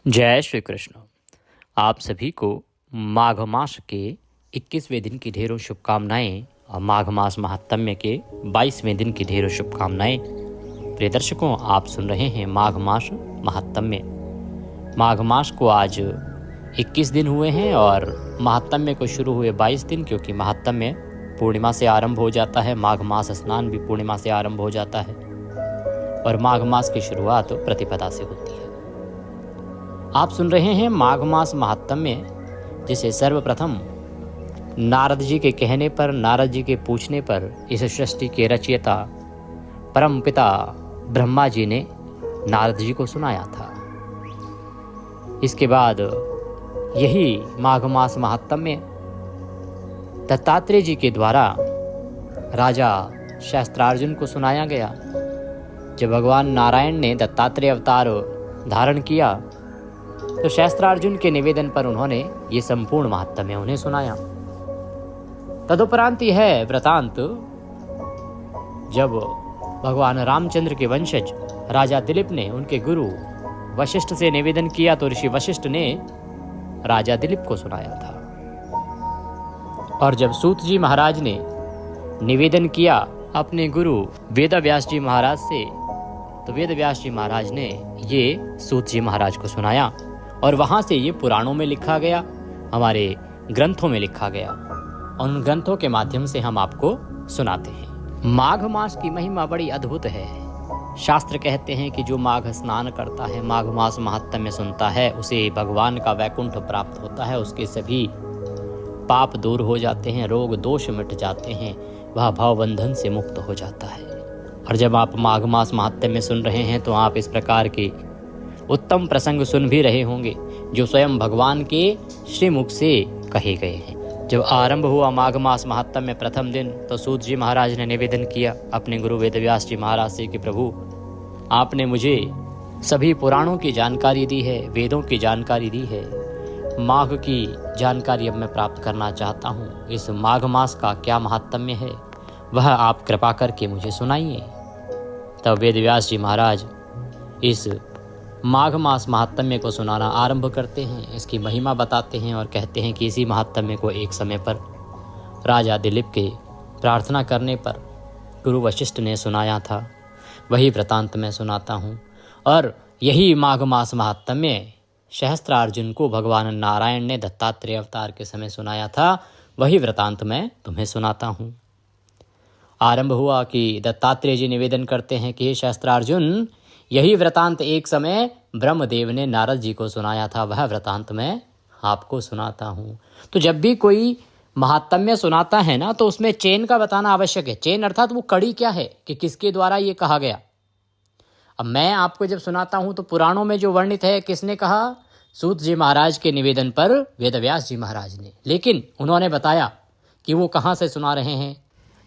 जय श्री कृष्ण। आप सभी को माघ मास के 21वें दिन की ढेरों शुभकामनाएं और माघ मास महात्म्य के 22वें दिन की ढेरों शुभकामनाएं। प्रिय दर्शकों, आप सुन रहे हैं माघ मास महात्म्य। माघ मास को आज 21 दिन हुए हैं और महात्म्य को शुरू हुए 22 दिन, क्योंकि महात्म्य पूर्णिमा से आरंभ हो जाता है। माघ मास स्नान भी पूर्णिमा से आरंभ हो जाता है और माघ मास की शुरुआत प्रतिपदा से होती है। आप सुन रहे हैं माघ मास महात्म्य, जिसे सर्वप्रथम नारद जी के कहने पर, नारद जी के पूछने पर इस सृष्टि के रचयिता परम पिता ब्रह्मा जी ने नारद जी को सुनाया था। इसके बाद यही माघ मास महात्म्य दत्तात्रेय जी के द्वारा राजा शास्त्रार्जुन को सुनाया गया। जब भगवान नारायण ने दत्तात्रेय अवतार धारण किया तो शास्त्रार्जुन के निवेदन पर उन्होंने ये संपूर्ण महात्म्य उन्हें सुनाया। तदुपरांत यह वृतांत जब भगवान रामचंद्र के वंशज राजा दिलीप ने उनके गुरु वशिष्ठ से निवेदन किया तो ऋषि वशिष्ठ ने राजा दिलीप को सुनाया था। और जब सूत जी महाराज ने निवेदन किया अपने गुरु वेदव्यास जी महाराज से, तो वेदव्यास जी महाराज ने ये सूत जी महाराज को सुनाया और वहाँ से ये पुराणों में लिखा गया, हमारे ग्रंथों में लिखा गया, और उन ग्रंथों के माध्यम से हम आपको सुनाते हैं। माघ मास की महिमा बड़ी अद्भुत है। शास्त्र कहते हैं कि जो माघ स्नान करता है, माघ मास महात्म्य सुनता है, उसे भगवान का वैकुंठ प्राप्त होता है, उसके सभी पाप दूर हो जाते हैं, रोग दोष मिट जाते हैं, वह भवबंधन से मुक्त हो जाता है। और जब आप माघ मास महात्म्य सुन रहे हैं तो आप इस प्रकार के उत्तम प्रसंग सुन भी रहे होंगे जो स्वयं भगवान के श्रीमुख से कहे गए हैं। जब आरंभ हुआ माघ मास महात्म्य प्रथम दिन, तो सूत जी महाराज ने निवेदन किया अपने गुरु वेदव्यास जी महाराज से कि प्रभु, आपने मुझे सभी पुराणों की जानकारी दी है, वेदों की जानकारी दी है, माघ की जानकारी अब मैं प्राप्त करना चाहता हूँ। इस माघ मास का क्या महात्म्य है वह आप कृपा करके मुझे सुनाइए। तब वेदव्यास जी महाराज इस माघ मास महात्म्य को सुनाना आरंभ करते हैं, इसकी महिमा बताते हैं और कहते हैं कि इसी महात्म्य को एक समय पर राजा दिलीप के प्रार्थना करने पर गुरु वशिष्ठ ने सुनाया था। वही वृतांत मैं सुनाता हूँ। और यही माघ मास महात्म्य सहस्त्रार्जुन को भगवान नारायण ने दत्तात्रेय अवतार के समय सुनाया था। वही वृतांत मैं तुम्हें सुनाता हूँ। आरंभ हुआ कि दत्तात्रेय जी निवेदन करते हैं कि हे सहस्त्रार्जुन, यही वृतांत एक समय ब्रह्मदेव ने नारद जी को सुनाया था, वह वृतांत मैं आपको सुनाता हूँ। तो जब भी कोई महात्म्य सुनाता है ना, तो उसमें चेन का बताना आवश्यक है। चेन अर्थात वो कड़ी क्या है कि किसके द्वारा ये कहा गया। अब मैं आपको जब सुनाता हूँ तो पुराणों में जो वर्णित है, किसने कहा? सूत जी महाराज के निवेदन पर वेदव्यास जी महाराज ने, लेकिन उन्होंने बताया कि वो कहाँ से सुना रहे हैं।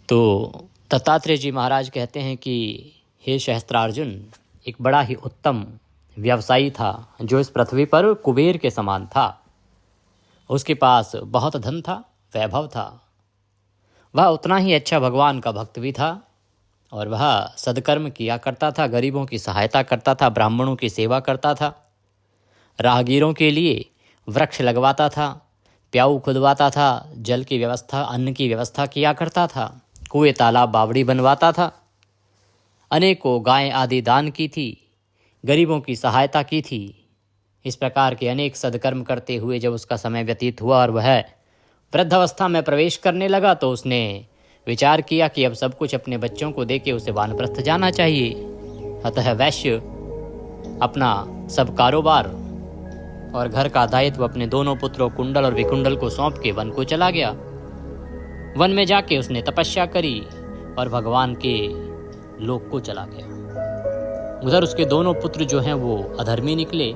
तो दत्तात्रेय जी महाराज कहते हैं कि हे सहस्त्रार्जुन, एक बड़ा ही उत्तम व्यवसायी था जो इस पृथ्वी पर कुबेर के समान था। उसके पास बहुत धन था, वैभव था, वह उतना ही अच्छा भगवान का भक्त भी था और वह सदकर्म किया करता था, गरीबों की सहायता करता था, ब्राह्मणों की सेवा करता था, राहगीरों के लिए वृक्ष लगवाता था, प्याऊ खुदवाता था, जल की व्यवस्था, अन्न की व्यवस्था किया करता था, कुएं तालाब बावड़ी बनवाता था, अनेकों गाय आदि दान की थी, गरीबों की सहायता की थी। इस प्रकार के अनेक सदकर्म करते हुए जब उसका समय व्यतीत हुआ और वह वृद्धावस्था में प्रवेश करने लगा, तो उसने विचार किया कि अब सब कुछ अपने बच्चों को देके उसे वानप्रस्थ जाना चाहिए। अतः वैश्य अपना सब कारोबार और घर का दायित्व अपने दोनों पुत्रों कुंडल और विकुंडल को सौंप के वन को चला गया। वन में जाके उसने तपस्या करी और भगवान के लोक को चला गया। उधर उसके दोनों पुत्र जो हैं वो अधर्मी निकले।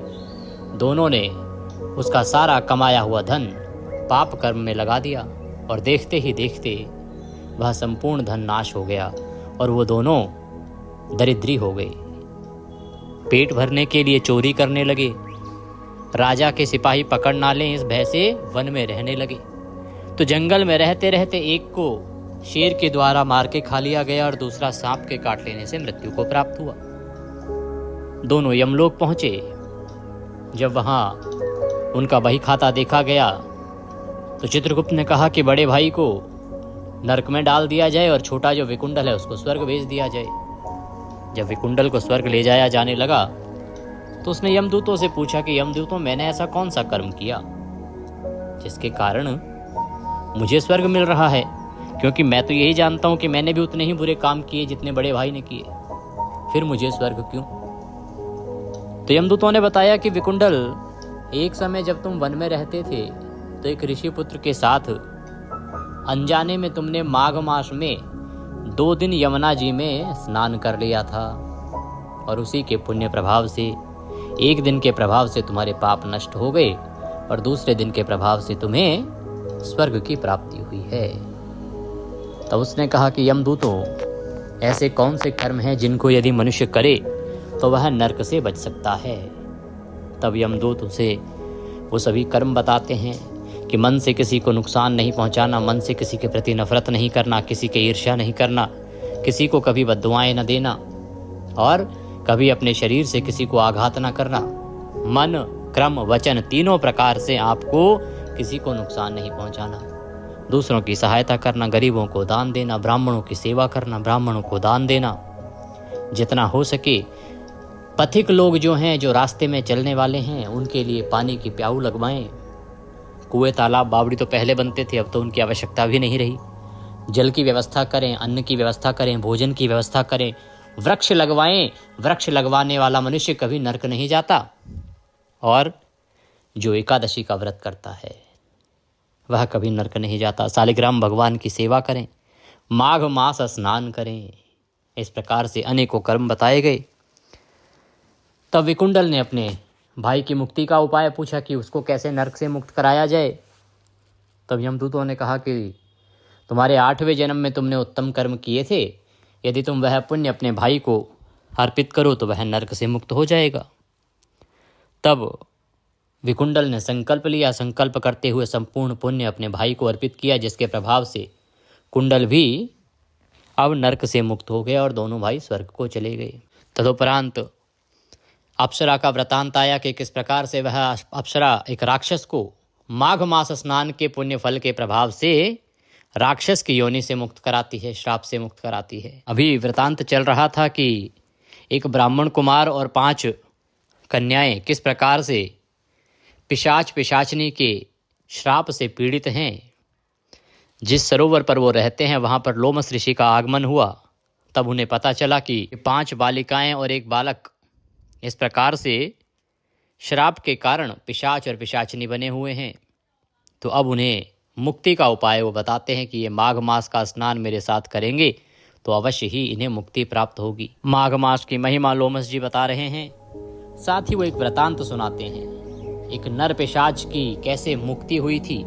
दोनों ने उसका सारा कमाया हुआ धन पाप कर्म में लगा दिया और देखते ही देखते वह संपूर्ण धन नाश हो गया और वो दोनों दरिद्री हो गए। पेट भरने के लिए चोरी करने लगे। राजा के सिपाही पकड़ ना लें इस भय से वन में रहने लगे। तो जंगल में रहते रहते एक को शेर के द्वारा मार के खा लिया गया और दूसरा सांप के काट लेने से मृत्यु को प्राप्त हुआ। दोनों यमलोक पहुंचे जब वहाँ उनका बही खाता देखा गया तो चित्रगुप्त ने कहा कि बड़े भाई को नरक में डाल दिया जाए और छोटा जो विकुंडल है उसको स्वर्ग भेज दिया जाए। जब विकुंडल को स्वर्ग ले जाया जाने लगा तो उसने यमदूतों से पूछा कि यमदूतों, मैंने ऐसा कौन सा कर्म किया जिसके कारण मुझे स्वर्ग मिल रहा है, क्योंकि मैं तो यही जानता हूं कि मैंने भी उतने ही बुरे काम किए जितने बड़े भाई ने किए, फिर मुझे स्वर्ग क्यों? तो यमदूतों ने बताया कि विकुंडल, एक समय जब तुम वन में रहते थे तो एक ऋषि पुत्र के साथ अनजाने में तुमने माघ मास में 2 दिन यमुना जी में स्नान कर लिया था और उसी के पुण्य प्रभाव से एक दिन के प्रभाव से तुम्हारे पाप नष्ट हो गए और दूसरे दिन के प्रभाव से तुम्हें स्वर्ग की प्राप्ति हुई है। तब उसने कहा कि यमदूतों, ऐसे कौन से कर्म हैं जिनको यदि मनुष्य करे तो वह नरक से बच सकता है? तब यमदूत उसे वो सभी कर्म बताते हैं कि मन से किसी को नुकसान नहीं पहुंचाना, मन से किसी के प्रति नफरत नहीं करना, किसी के ईर्ष्या नहीं करना, किसी को कभी बद्दुआएं न देना और कभी अपने शरीर से किसी को आघात न करना। मन, क्रम, वचन तीनों प्रकार से आपको किसी को नुकसान नहीं पहुंचाना। दूसरों की सहायता करना, गरीबों को दान देना, ब्राह्मणों की सेवा करना, ब्राह्मणों को दान देना। जितना हो सके पथिक लोग जो हैं, जो रास्ते में चलने वाले हैं, उनके लिए पानी की प्याऊ लगवाएं। कुएं, तालाब, बावड़ी तो पहले बनते थे, अब तो उनकी आवश्यकता भी नहीं रही। जल की व्यवस्था करें, अन्न की व्यवस्था करें, भोजन की व्यवस्था करें, वृक्ष लगवाएं। वृक्ष लगवाने वाला मनुष्य कभी नरक नहीं जाता। और जो एकादशी का व्रत करता है वह कभी नरक नहीं जाता। शालिग्राम भगवान की सेवा करें, माघ मास स्नान करें। इस प्रकार से अनेकों कर्म बताए गए। तब विकुंडल ने अपने भाई की मुक्ति का उपाय पूछा कि उसको कैसे नरक से मुक्त कराया जाए। तब यमदूतों ने कहा कि तुम्हारे 8वें जन्म में तुमने उत्तम कर्म किए थे, यदि तुम वह पुण्य अपने भाई को अर्पित करो तो वह नरक से मुक्त हो जाएगा। तब विकुंडल ने संकल्प लिया, संकल्प करते हुए संपूर्ण पुण्य अपने भाई को अर्पित किया, जिसके प्रभाव से कुंडल भी अब नरक से मुक्त हो गए और दोनों भाई स्वर्ग को चले गए। तदुपरांत अप्सरा का वृतांत आया कि किस प्रकार से वह अप्सरा एक राक्षस को माघ मास स्नान के पुण्य फल के प्रभाव से राक्षस की योनि से मुक्त कराती है, श्राप से मुक्त कराती है। अभी वृतांत चल रहा था कि एक ब्राह्मण कुमार और 5 कन्याएं किस प्रकार से पिशाच पिशाचनी के श्राप से पीड़ित हैं। जिस सरोवर पर वो रहते हैं वहाँ पर लोमस ऋषि का आगमन हुआ। तब उन्हें पता चला कि 5 बालिकाएं और एक बालक इस प्रकार से श्राप के कारण पिशाच और पिशाचनी बने हुए हैं। तो अब उन्हें मुक्ति का उपाय वो बताते हैं कि ये माघ मास का स्नान मेरे साथ करेंगे तो अवश्य ही इन्हें मुक्ति प्राप्त होगी। माघ मास की महिमा लोमस जी बता रहे हैं। साथ ही वो एक वृतांत सुनाते हैं, एक नर पिशाच की कैसे मुक्ति हुई थी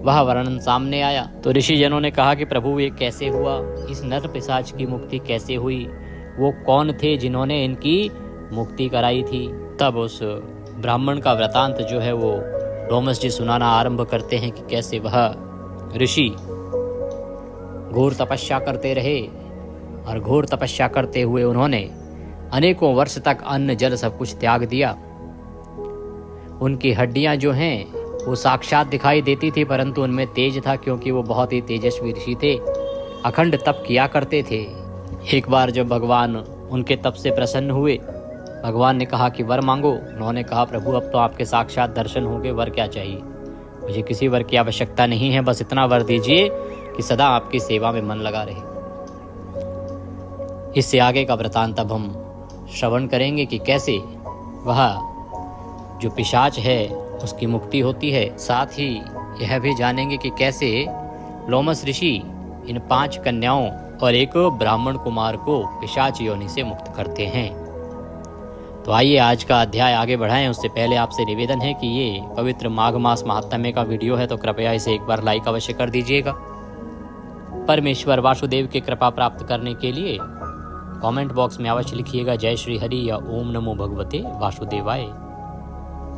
वह वर्णन सामने आया। तो ऋषि जनों ने कहा कि प्रभु ये कैसे हुआ, इस नर पिशाच की मुक्ति कैसे हुई, वो कौन थे जिन्होंने इनकी मुक्ति कराई थी। तब उस ब्राह्मण का वृतांत जो है वो लोमस जी सुनाना आरंभ करते हैं कि कैसे वह ऋषि घोर तपस्या करते रहे और घोर तपस्या करते हुए उन्होंने अनेकों वर्ष तक अन्न जल सब कुछ त्याग दिया। उनकी हड्डियां जो हैं वो साक्षात दिखाई देती थी, परंतु उनमें तेज था, क्योंकि वो बहुत ही तेजस्वी ऋषि थे, अखंड तप किया करते थे। एक बार जब भगवान उनके तप से प्रसन्न हुए, भगवान ने कहा कि वर मांगो। उन्होंने कहा प्रभु अब तो आपके साक्षात दर्शन होंगे, वर क्या चाहिए, मुझे किसी वर की आवश्यकता नहीं है, बस इतना वर दीजिए कि सदा आपकी सेवा में मन लगा रहे। इससे आगे का वृतांत अब हम श्रवण करेंगे कि कैसे वह जो पिशाच है उसकी मुक्ति होती है। साथ ही यह भी जानेंगे कि कैसे लोमस ऋषि इन 5 कन्याओं और एक ब्राह्मण कुमार को पिशाच योनि से मुक्त करते हैं। तो आइए आज का अध्याय आगे बढ़ाएं। उससे पहले आपसे निवेदन है कि ये पवित्र माघ मास महात्म्य का वीडियो है तो कृपया इसे एक बार लाइक अवश्य कर दीजिएगा। परमेश्वर वासुदेव की कृपा प्राप्त करने के लिए कमेंट बॉक्स में अवश्य लिखिएगा जय श्री हरि या ओम नमो भगवते वासुदेवाय।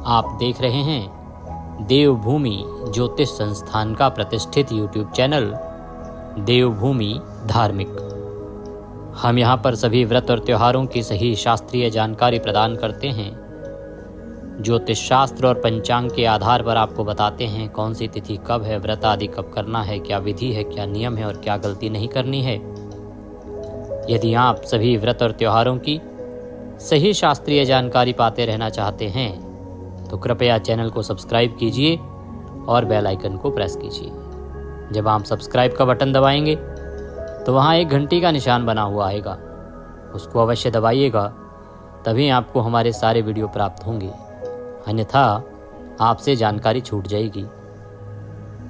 आप देख रहे हैं देवभूमि ज्योतिष संस्थान का प्रतिष्ठित यूट्यूब चैनल देवभूमि धार्मिक। हम यहाँ पर सभी व्रत और त्योहारों की सही शास्त्रीय जानकारी प्रदान करते हैं। ज्योतिष शास्त्र और पंचांग के आधार पर आपको बताते हैं कौन सी तिथि कब है, व्रत आदि कब करना है, क्या विधि है, क्या नियम है और क्या गलती नहीं करनी है। यदि आप सभी व्रत और त्योहारों की सही शास्त्रीय जानकारी पाते रहना चाहते हैं तो कृपया चैनल को सब्सक्राइब कीजिए और बेल आइकन को प्रेस कीजिए। जब आप सब्सक्राइब का बटन दबाएंगे तो वहाँ एक घंटी का निशान बना हुआ आएगा, उसको अवश्य दबाइएगा, तभी आपको हमारे सारे वीडियो प्राप्त होंगे, अन्यथा आपसे जानकारी छूट जाएगी।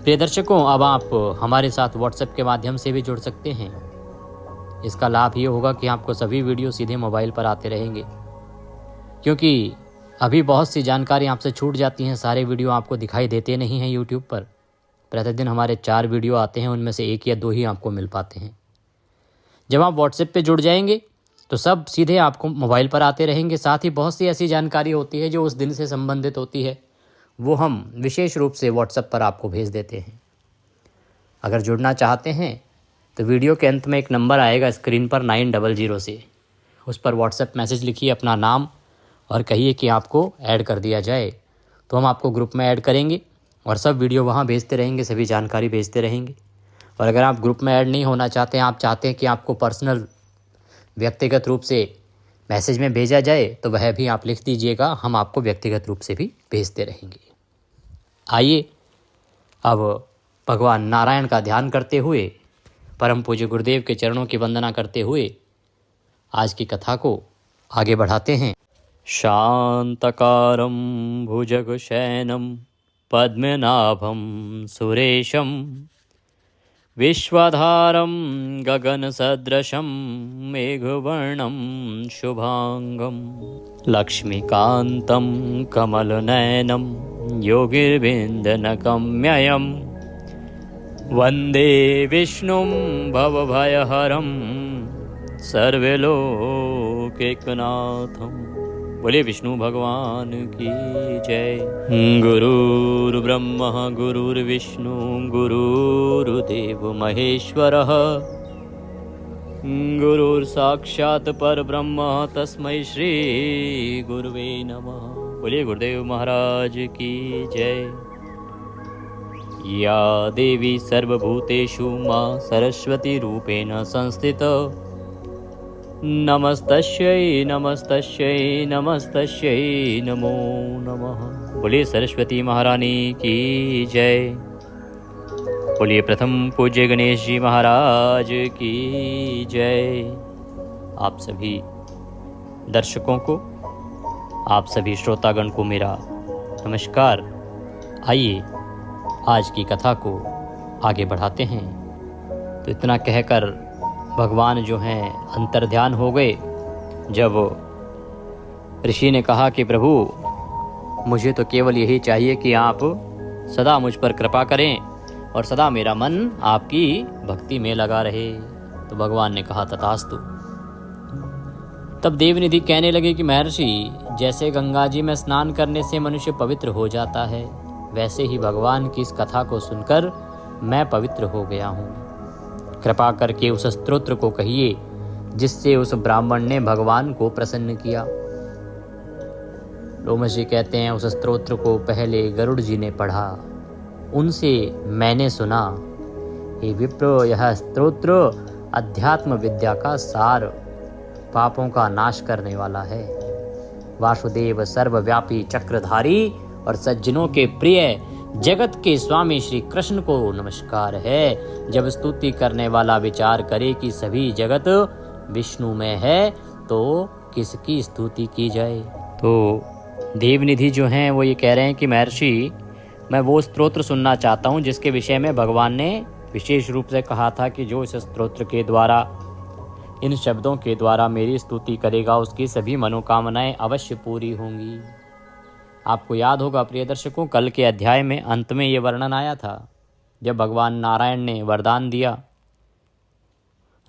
प्रिय दर्शकों, अब आप हमारे साथ व्हाट्सएप के माध्यम से भी जुड़ सकते हैं। इसका लाभ ये होगा कि आपको सभी वीडियो सीधे मोबाइल पर आते रहेंगे, क्योंकि अभी बहुत सी जानकारी आपसे छूट जाती हैं, सारे वीडियो आपको दिखाई देते नहीं हैं यूट्यूब पर। प्रतिदिन हमारे 4 वीडियो आते हैं, उनमें से 1 या 2 ही आपको मिल पाते हैं। जब आप व्हाट्सएप पे जुड़ जाएंगे तो सब सीधे आपको मोबाइल पर आते रहेंगे। साथ ही बहुत सी ऐसी जानकारी होती है जो उस दिन से संबंधित होती है, वो हम विशेष रूप से व्हाट्सएप पर आपको भेज देते हैं। अगर जुड़ना चाहते हैं तो वीडियो के अंत में एक नंबर आएगा स्क्रीन पर 900 से, उस पर व्हाट्सएप मैसेज लिखिए अपना नाम और कहिए कि आपको ऐड कर दिया जाए, तो हम आपको ग्रुप में ऐड करेंगे और सब वीडियो वहाँ भेजते रहेंगे, सभी जानकारी भेजते रहेंगे। और अगर आप ग्रुप में ऐड नहीं होना चाहते हैं, आप चाहते हैं कि आपको पर्सनल व्यक्तिगत रूप से मैसेज में भेजा जाए, तो वह भी आप लिख दीजिएगा, हम आपको व्यक्तिगत रूप से भी भेजते रहेंगे। आइए अब भगवान नारायण का ध्यान करते हुए, परम पूज्य गुरुदेव के चरणों की वंदना करते हुए आज की कथा को आगे बढ़ाते हैं। शांतकारं भुजगशयनं पद्मनाभं सुरेशं विश्वाधारं गगनसदृशं मेघवर्णं शुभांगं लक्ष्मीकान्तं कमलनयनं योगिर्विन्दनगम्यं वन्दे विष्णुं भवभयहरं सर्वलोकैकनाथं। बोले विष्णु भगवान की जय। गुरुर्ब्रह्मा गुरुर्विष्णु गुरुर्देव महेश्वरः गुरुर्साक्षात् परब्रह्म तस्मै श्री गुरुवे नमः। बोले गुरुदेव महाराज की जय। या देवी सर्वभूतेषु मां सरस्वती रूपेण संस्थिता नमस्तस्यै नमस्तस्यै नमस्तस्यै नमो नमः। बोलिए सरस्वती महारानी की जय। बोलिए प्रथम पूज्य गणेश जी महाराज की जय। आप सभी दर्शकों को, आप सभी श्रोतागण को मेरा नमस्कार। आइए आज की कथा को आगे बढ़ाते हैं। तो इतना कहकर भगवान जो हैं अंतर्ध्यान हो गए। जब ऋषि ने कहा कि प्रभु मुझे तो केवल यही चाहिए कि आप सदा मुझ पर कृपा करें और सदा मेरा मन आपकी भक्ति में लगा रहे, तो भगवान ने कहा तथास्तु। तब देवनिधि कहने लगे कि महर्षि, जैसे गंगा जी में स्नान करने से मनुष्य पवित्र हो जाता है, वैसे ही भगवान की इस कथा को सुनकर मैं पवित्र हो गया हूँ। कृपा करके उस स्तोत्र को कहिए जिससे उस ब्राह्मण ने भगवान को प्रसन्न किया। लोमश जी कहते हैं उस स्तोत्र को पहले गरुड़ जी ने पढ़ा, उनसे मैंने सुना। हे विप्र, यह स्तोत्र अध्यात्म विद्या का सार, पापों का नाश करने वाला है। वासुदेव सर्वव्यापी चक्रधारी और सज्जनों के प्रिय जगत के स्वामी श्री कृष्ण को नमस्कार है। जब स्तुति करने वाला विचार करे कि सभी जगत विष्णु में है, तो किसकी स्तुति की जाए। तो देवनिधि जो हैं वो ये कह रहे हैं कि महर्षि, मैं वो स्तोत्र सुनना चाहता हूँ जिसके विषय में भगवान ने विशेष रूप से कहा था कि जो इस स्तोत्र के द्वारा, इन शब्दों के द्वारा मेरी स्तुति करेगा, उसकी सभी मनोकामनाएं अवश्य पूरी होंगी। आपको याद होगा प्रिय दर्शकों, कल के अध्याय में अंत में ये वर्णन आया था, जब भगवान नारायण ने वरदान दिया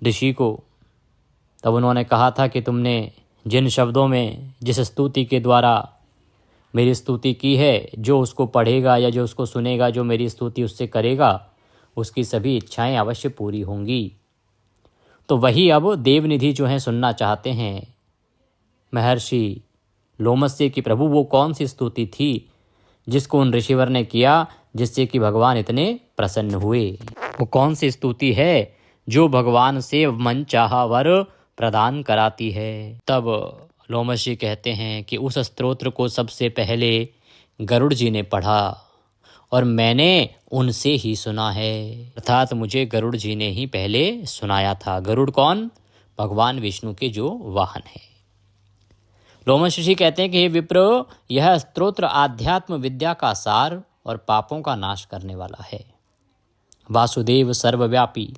ऋषि को, तब उन्होंने कहा था कि तुमने जिन शब्दों में, जिस स्तुति के द्वारा मेरी स्तुति की है, जो उसको पढ़ेगा या जो उसको सुनेगा, जो मेरी स्तुति उससे करेगा, उसकी सभी इच्छाएं अवश्य पूरी होंगी। तो वही अब देवनिधि जो हैं सुनना चाहते हैं। महर्षि, लोमस्य कि प्रभु वो कौन सी स्तुति थी जिसको उन ऋषिवर ने किया जिससे कि भगवान इतने प्रसन्न हुए? वो कौन सी स्तुति है जो भगवान से मन चाहा वर प्रदान कराती है? तब लोमशी कहते हैं कि उस स्तोत्र को सबसे पहले गरुड़ जी ने पढ़ा और मैंने उनसे ही सुना है, अर्थात मुझे गरुड़ जी ने ही पहले सुनाया था। गरुड़ कौन? भगवान विष्णु के जो वाहन है। लोमश ऋषि कहते हैं कि हे विप्र, यह स्तोत्र आध्यात्म विद्या का सार और पापों का नाश करने वाला है। वासुदेव सर्वव्यापी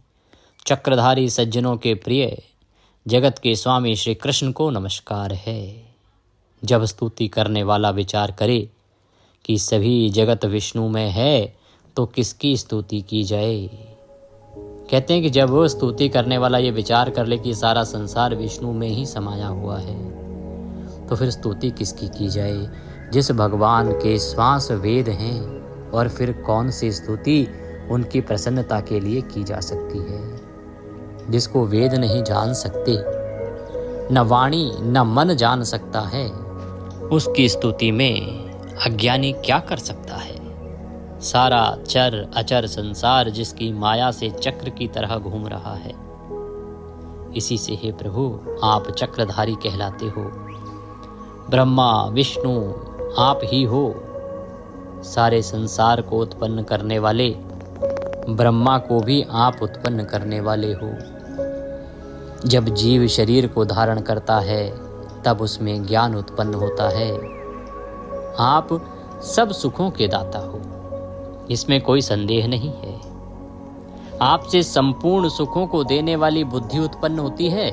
चक्रधारी सज्जनों के प्रिय जगत के स्वामी श्री कृष्ण को नमस्कार है। जब स्तुति करने वाला विचार करे कि सभी जगत विष्णु में है तो किसकी स्तुति की जाए? कहते हैं कि जब वो स्तुति करने वाला ये विचार कर ले कि सारा संसार विष्णु में ही समाया हुआ है तो फिर स्तुति किसकी की जाए? जिस भगवान के श्वास वेद हैं, और फिर कौन सी स्तुति उनकी प्रसन्नता के लिए की जा सकती है? जिसको वेद नहीं जान सकते, न वाणी न मन जान सकता है, उसकी स्तुति में अज्ञानी क्या कर सकता है? सारा चर अचर संसार जिसकी माया से चक्र की तरह घूम रहा है, इसी से हे प्रभु आप चक्रधारी कहलाते हो। ब्रह्मा विष्णु आप ही हो। सारे संसार को उत्पन्न करने वाले, ब्रह्मा को भी आप उत्पन्न करने वाले हो। जब जीव शरीर को धारण करता है तब उसमें ज्ञान उत्पन्न होता है। आप सब सुखों के दाता हो, इसमें कोई संदेह नहीं है। आपसे संपूर्ण सुखों को देने वाली बुद्धि उत्पन्न होती है।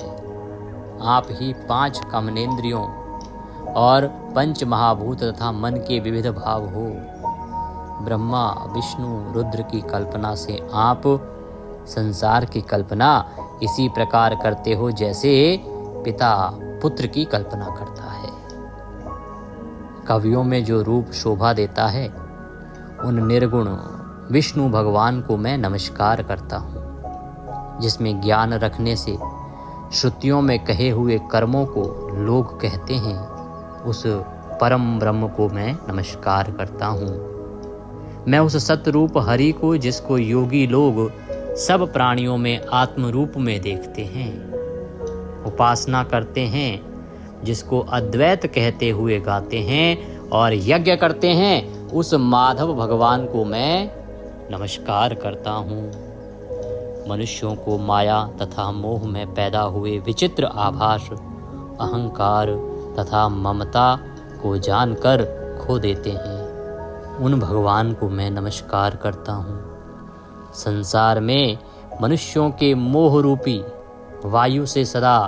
आप ही 5 कामनेंद्रियों और 5 महाभूत तथा मन के विविध भाव हो। ब्रह्मा विष्णु रुद्र की कल्पना से आप संसार की कल्पना इसी प्रकार करते हो जैसे पिता पुत्र की कल्पना करता है। कवियों में जो रूप शोभा देता है उन निर्गुण विष्णु भगवान को मैं नमस्कार करता हूँ। जिसमें ज्ञान रखने से श्रुतियों में कहे हुए कर्मों को लोग कहते हैं, उस परम ब्रह्म को मैं नमस्कार करता हूँ। मैं उस सतरूप हरि को, जिसको योगी लोग सब प्राणियों में आत्म रूप में देखते हैं, उपासना करते हैं, जिसको अद्वैत कहते हुए गाते हैं और यज्ञ करते हैं, उस माधव भगवान को मैं नमस्कार करता हूँ। मनुष्यों को माया तथा मोह में पैदा हुए विचित्र आभास, अहंकार तथा ममता को जानकर खो देते हैं, उन भगवान को मैं नमस्कार करता हूँ। संसार में मनुष्यों के मोह रूपी वायु से सदा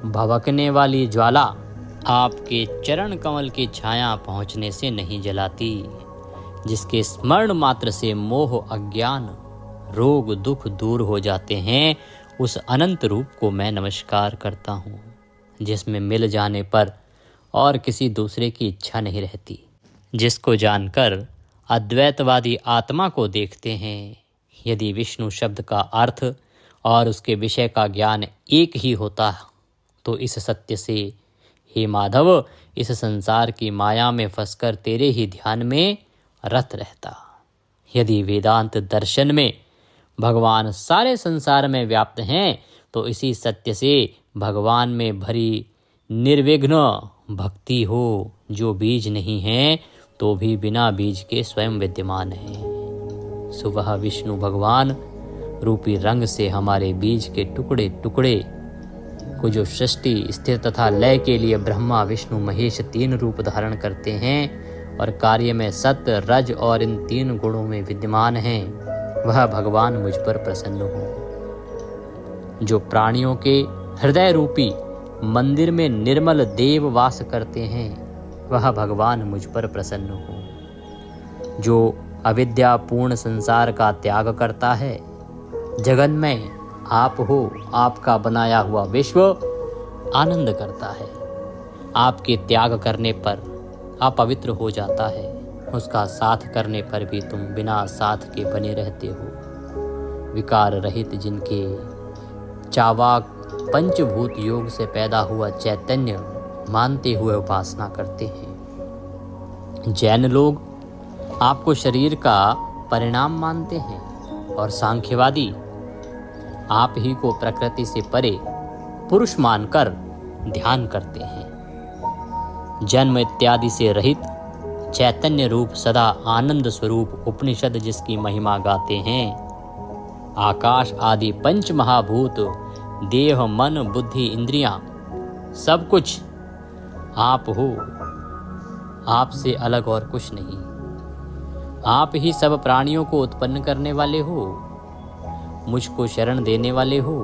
भभकने वाली ज्वाला आपके चरण कमल की छाया पहुँचने से नहीं जलाती। जिसके स्मरण मात्र से मोह अज्ञान रोग दुख दूर हो जाते हैं, उस अनंत रूप को मैं नमस्कार करता हूँ। जिसमें मिल जाने पर और किसी दूसरे की इच्छा नहीं रहती, जिसको जानकर अद्वैतवादी आत्मा को देखते हैं। यदि विष्णु शब्द का अर्थ और उसके विषय का ज्ञान एक ही होता तो इस सत्य से, हे माधव, इस संसार की माया में फंसकर तेरे ही ध्यान में रत रहता। यदि वेदांत दर्शन में भगवान सारे संसार में व्याप्त हैं तो इसी सत्य से भगवान में भरी निर्विघ्न भक्ति हो, जो बीज नहीं है तो भी बिना बीज के स्वयं विद्यमान है। सुबह विष्णु भगवान रूपी रंग से हमारे बीज के टुकड़े टुकड़े को, जो सृष्टि स्थिर तथा लय के लिए ब्रह्मा विष्णु महेश 3 रूप धारण करते हैं और कार्य में सत्य रज और इन 3 गुणों में विद्यमान हैं, वह भगवान मुझ पर प्रसन्न हो। जो प्राणियों के हृदय रूपी मंदिर में निर्मल देव वास करते हैं, वह भगवान मुझ पर प्रसन्न हो। जो अविद्यापूर्ण संसार का त्याग करता है, जगन में आप हो, आपका बनाया हुआ विश्व आनंद करता है। आपके त्याग करने पर अपवित्र हो जाता है, उसका साथ करने पर भी तुम बिना साथ के बने रहते हो। विकार रहित जिनके चावाक पंचभूत योग से पैदा हुआ चैतन्य मानते हुए उपासना करते हैं। जैन लोग आपको शरीर का परिणाम मानते हैं और सांख्यवादी आप ही को प्रकृति से परे पुरुष मानकर ध्यान करते हैं। जन्म इत्यादि से रहित चैतन्य रूप सदा आनंद स्वरूप उपनिषद जिसकी महिमा गाते हैं, आकाश आदि पंच महाभूत, देह मन बुद्धि इंद्रियां, सब कुछ आप हो, आपसे अलग और कुछ नहीं। आप ही सब प्राणियों को उत्पन्न करने वाले हो, मुझको शरण देने वाले हो।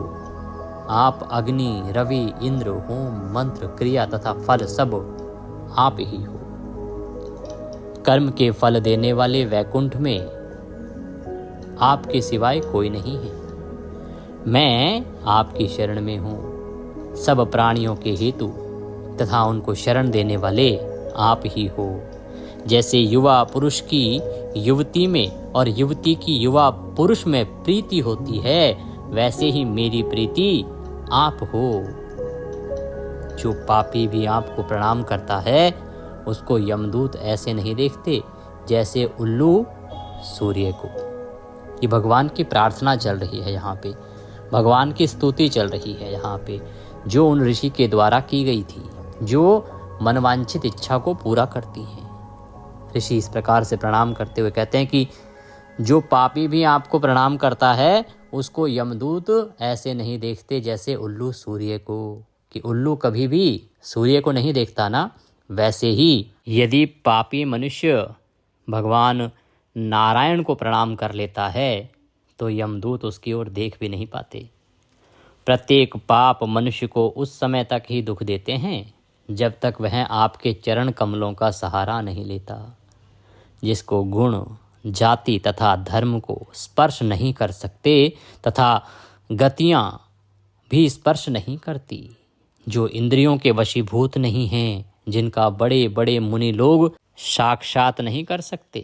आप अग्नि, रवि, इंद्र, होम, मंत्र, क्रिया तथा फल सब आप ही हो। कर्म के फल देने वाले वैकुंठ में आपके सिवाय कोई नहीं है। मैं आपकी शरण में हूँ। सब प्राणियों के हेतु तथा उनको शरण देने वाले आप ही हो। जैसे युवा पुरुष की युवती में और युवती की युवा पुरुष में प्रीति होती है, वैसे ही मेरी प्रीति आप हो। जो पापी भी आपको प्रणाम करता है, उसको यमदूत ऐसे नहीं देखते जैसे उल्लू सूर्य को। ये भगवान की प्रार्थना चल रही है यहाँ पे, भगवान की स्तुति चल रही है यहाँ पे, जो उन ऋषि के द्वारा की गई थी, जो मनवांछित इच्छा को पूरा करती है। ऋषि इस प्रकार से प्रणाम करते हुए कहते हैं कि जो पापी भी आपको प्रणाम करता है, उसको यमदूत ऐसे नहीं देखते जैसे उल्लू सूर्य को, कि उल्लू कभी भी सूर्य को नहीं देखता ना, वैसे ही यदि पापी मनुष्य भगवान नारायण को प्रणाम कर लेता है तो यमदूत उसकी ओर देख भी नहीं पाते। प्रत्येक पाप मनुष्य को उस समय तक ही दुख देते हैं जब तक वह आपके चरण कमलों का सहारा नहीं लेता। जिसको गुण, जाति तथा धर्म को स्पर्श नहीं कर सकते तथा गतियां भी स्पर्श नहीं करती, जो इंद्रियों के वशीभूत नहीं हैं, जिनका बड़े बड़े मुनि लोग साक्षात नहीं कर सकते,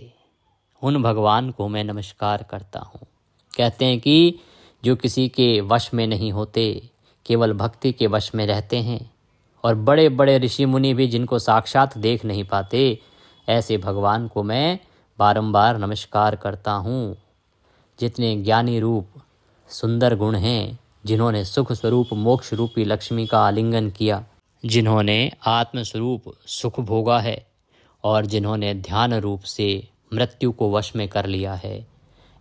उन भगवान को मैं नमस्कार करता हूँ। कहते हैं कि जो किसी के वश में नहीं होते, केवल भक्ति के वश में रहते हैं, और बड़े बड़े ऋषि मुनि भी जिनको साक्षात देख नहीं पाते, ऐसे भगवान को मैं बारंबार नमस्कार करता हूँ। जितने ज्ञानी रूप सुंदर गुण हैं, जिन्होंने सुख स्वरूप मोक्ष रूपी लक्ष्मी का आलिंगन किया, जिन्होंने आत्मस्वरूप सुख भोगा है और जिन्होंने ध्यान रूप से मृत्यु को वश में कर लिया है,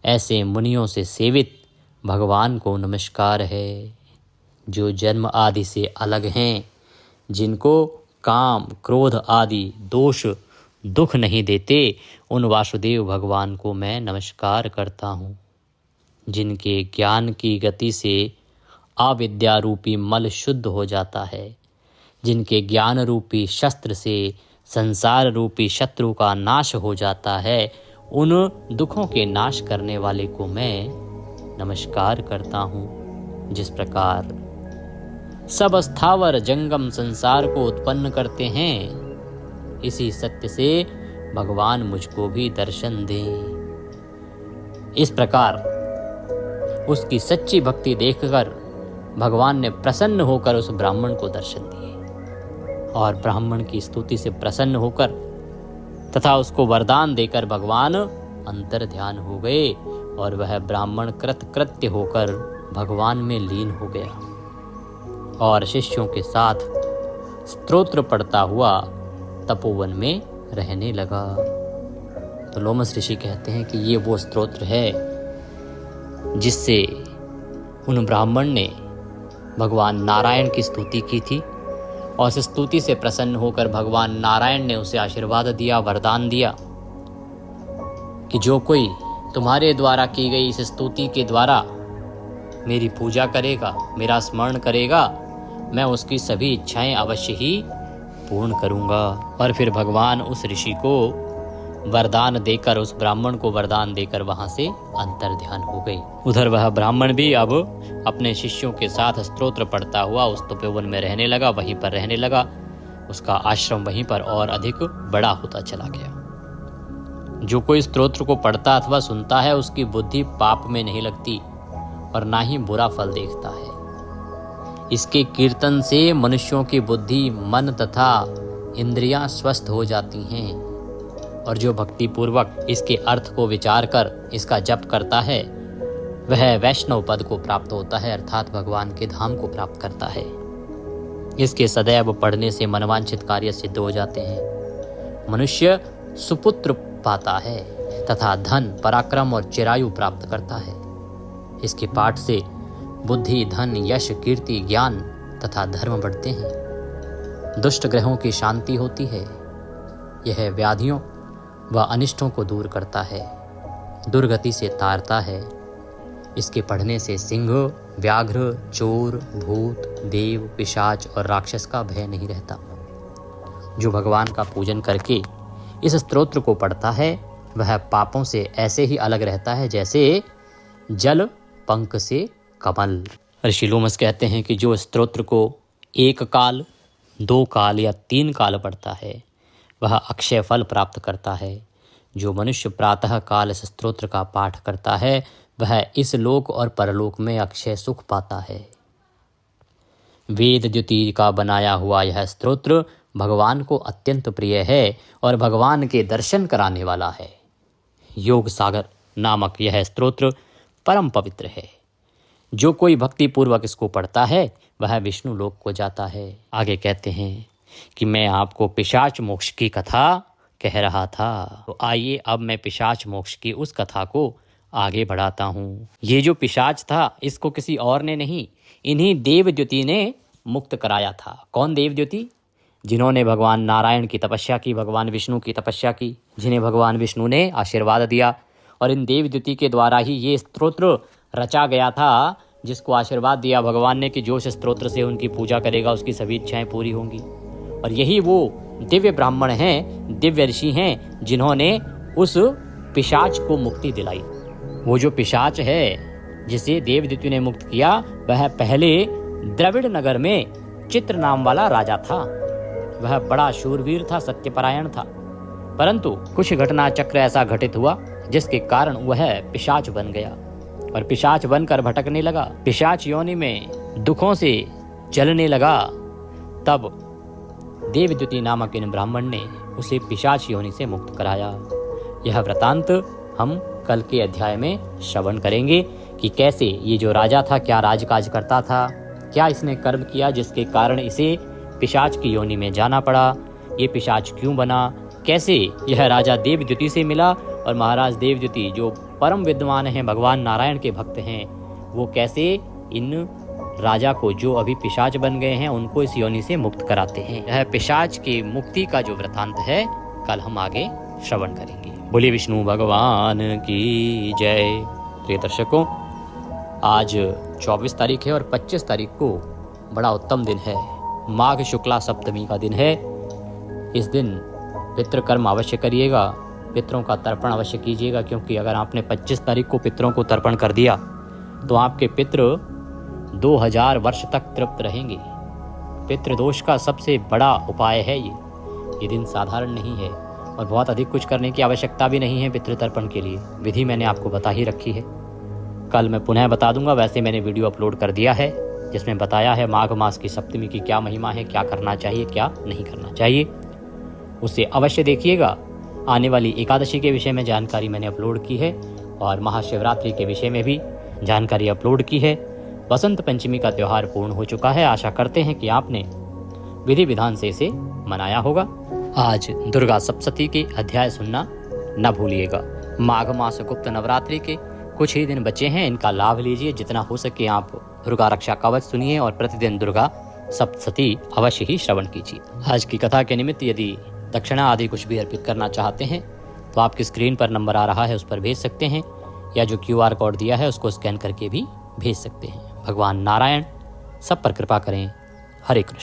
ऐसे मुनियों से सेवित भगवान को नमस्कार है। जो जन्म आदि से अलग हैं, जिनको काम क्रोध आदि दोष दुख नहीं देते, उन वासुदेव भगवान को मैं नमस्कार करता हूँ। जिनके ज्ञान की गति से अविद्या रूपी मल शुद्ध हो जाता है, जिनके ज्ञान रूपी शस्त्र से संसार रूपी शत्रु का नाश हो जाता है, उन दुखों के नाश करने वाले को मैं नमस्कार करता हूँ। जिस प्रकार सब स्थावर जंगम संसार को उत्पन्न करते हैं, इसी सत्य से भगवान मुझको भी दर्शन दे। इस प्रकार उसकी सच्ची भक्ति देखकर भगवान ने प्रसन्न होकर उस ब्राह्मण को दर्शन दिए, और ब्राह्मण की स्तुति से प्रसन्न होकर तथा उसको वरदान देकर भगवान अंतर ध्यान हो गए, और वह ब्राह्मण कृतकृत्य होकर भगवान में लीन हो गया और शिष्यों के साथ स्तोत्र पढ़ता हुआ तपोवन में रहने लगा। तो लोमस ऋषि कहते हैं कि ये वो स्तोत्र है जिससे उन ब्राह्मण ने भगवान नारायण की स्तुति की थी, और इस स्तुति से प्रसन्न होकर भगवान नारायण ने उसे आशीर्वाद दिया, वरदान दिया कि जो कोई तुम्हारे द्वारा की गई इस स्तुति के द्वारा मेरी पूजा करेगा, मेरा स्मरण करेगा, मैं उसकी सभी इच्छाएं अवश्य ही पूर्ण करूंगा। और फिर भगवान उस ऋषि को वरदान देकर, उस ब्राह्मण को वरदान देकर वहां से अंतर ध्यान हो गई। उधर वह ब्राह्मण भी अब अपने शिष्यों के साथ स्तोत्र पढ़ता हुआ उस तपोवन में रहने लगा, वहीं पर रहने लगा। उसका आश्रम वहीं पर और अधिक बड़ा होता चला गया। जो कोई स्तोत्र को पढ़ता अथवा सुनता है, उसकी बुद्धि पाप में नहीं लगती और ना ही बुरा फल देखता है। इसके कीर्तन से मनुष्यों की बुद्धि, मन तथा इंद्रियां स्वस्थ हो जाती हैं और जो भक्ति पूर्वक इसके अर्थ को विचार कर इसका जप करता है वह वैष्णव पद को प्राप्त होता है, अर्थात भगवान के धाम को प्राप्त करता है। इसके सदैव पढ़ने से मनवांछित कार्य सिद्ध हो जाते हैं। मनुष्य सुपुत्र पाता है तथा धन, पराक्रम और चिरायु प्राप्त करता है। इसके पाठ से बुद्धि, धन, यश, कीर्ति, ज्ञान तथा धर्म बढ़ते हैं। दुष्ट ग्रहों की शांति होती है। यह व्याधियों व अनिष्टों को दूर करता है, दुर्गति से तारता है। इसके पढ़ने से सिंह, व्याघ्र, चोर, भूत, देव, पिशाच और राक्षस का भय नहीं रहता। जो भगवान का पूजन करके इस स्तोत्र को पढ़ता है वह पापों से ऐसे ही अलग रहता है जैसे जल पंख से कमल। ऋषि लोमस कहते हैं कि जो स्तोत्र को 1 काल, 2 काल या 3 काल पढ़ता है वह अक्षय फल प्राप्त करता है। जो मनुष्य प्रातः काल इस स्तोत्र का पाठ करता है वह इस लोक और परलोक में अक्षय सुख पाता है। वेद द्युति का बनाया हुआ यह स्तोत्र भगवान को अत्यंत प्रिय है और भगवान के दर्शन कराने वाला है। योग सागर नामक यह स्तोत्र परम पवित्र है। जो कोई भक्ति पूर्वक इसको पढ़ता है वह विष्णु लोक को जाता है। आगे कहते हैं कि मैं आपको पिशाच मोक्ष की कथा कह रहा था, तो आइए अब मैं पिशाच मोक्ष की उस कथा को आगे बढ़ाता हूँ। ये जो पिशाच था इसको किसी और ने नहीं, इन्हीं देवद्युति ने मुक्त कराया था। कौन देवद्युति? जिन्होंने भगवान नारायण की तपस्या की, भगवान विष्णु की तपस्या की, जिन्हें भगवान विष्णु ने आशीर्वाद दिया और इन देवद्युति के द्वारा ही ये स्तोत्र रचा गया था, जिसको आशीर्वाद दिया भगवान ने कि जो इस स्तोत्र से उनकी पूजा करेगा उसकी सभी इच्छाएं पूरी होंगी। और यही वो दिव्य ब्राह्मण हैं, दिव्य ऋषि हैं जिन्होंने उस पिशाच को मुक्ति दिलाई। वो जो पिशाच है जिसे देवद्युति ने मुक्त किया वह पहले द्रविड़ नगर में चित्र नाम वाला राजा था। वह बड़ा शूरवीर था, सत्यपरायण था, परंतु कुछ घटना चक्र ऐसा घटित हुआ जिसके कारण वह पिशाच बन गया और पिशाच बनकर भटकने लगा। पिशाच योनि में दुखों से जलने लगा। तब देवद्युति नामक इन ब्राह्मण ने उसे पिशाच योनि से मुक्त कराया। यह वृतांत हम कल के अध्याय में श्रवण करेंगे कि कैसे ये जो राजा था क्या राजकाज करता था, क्या इसने कर्म किया जिसके कारण इसे पिशाच की योनि में जाना पड़ा, ये पिशाच क्यों बना, कैसे यह राजा देवद्युति से मिला और महाराज देवद्युति जो परम विद्वान हैं, भगवान नारायण के भक्त हैं, वो कैसे इन राजा को जो अभी पिशाच बन गए हैं उनको इस योनि से मुक्त कराते हैं। यह पिशाच की मुक्ति का जो वृतांत है कल हम आगे श्रवण करेंगे। बोले विष्णु भगवान की जय। प्रिय दर्शकों, आज 24 तारीख है और 25 तारीख को बड़ा उत्तम दिन है, माघ शुक्ला सप्तमी का दिन है। इस दिन पितृकर्म अवश्य करिएगा, पितरों का तर्पण अवश्य कीजिएगा, क्योंकि अगर आपने 25 तारीख को पितरों को तर्पण कर दिया तो आपके पितृ 2000 वर्ष तक तृप्त रहेंगे। पितृदोष का सबसे बड़ा उपाय है ये दिन साधारण नहीं है और बहुत अधिक कुछ करने की आवश्यकता भी नहीं है पितृतर्पण के लिए। विधि मैंने आपको बता ही रखी है, कल मैं पुनः बता दूंगा। वैसे मैंने वीडियो अपलोड कर दिया है जिसमें बताया है माघ मास की सप्तमी की क्या महिमा है, क्या करना चाहिए, क्या नहीं करना चाहिए, उसे अवश्य देखिएगा। आने वाली एकादशी के विषय में जानकारी मैंने अपलोड की है और महाशिवरात्रि के विषय में भी जानकारी अपलोड की है। बसंत पंचमी का त्यौहार पूर्ण हो चुका है, आशा करते हैं कि आपने विधि विधान से इसे मनाया होगा। आज दुर्गा सप्तशती के अध्याय सुनना न भूलिएगा। माघ मास गुप्त नवरात्रि के कुछ ही दिन बचे हैं, इनका लाभ लीजिए। जितना हो सके आप दुर्गा रक्षा कवच सुनिए और प्रतिदिन दुर्गा सप्तशती अवश्य ही श्रवण कीजिए। आज की कथा के निमित्त यदि दक्षिणा आदि कुछ भी अर्पित करना चाहते हैं तो आपकी स्क्रीन पर नंबर आ रहा है, उस पर भेज सकते हैं, या जो QR कोड दिया है उसको स्कैन करके भी भेज सकते हैं। भगवान नारायण सब पर कृपा करें। हरे कृष्ण।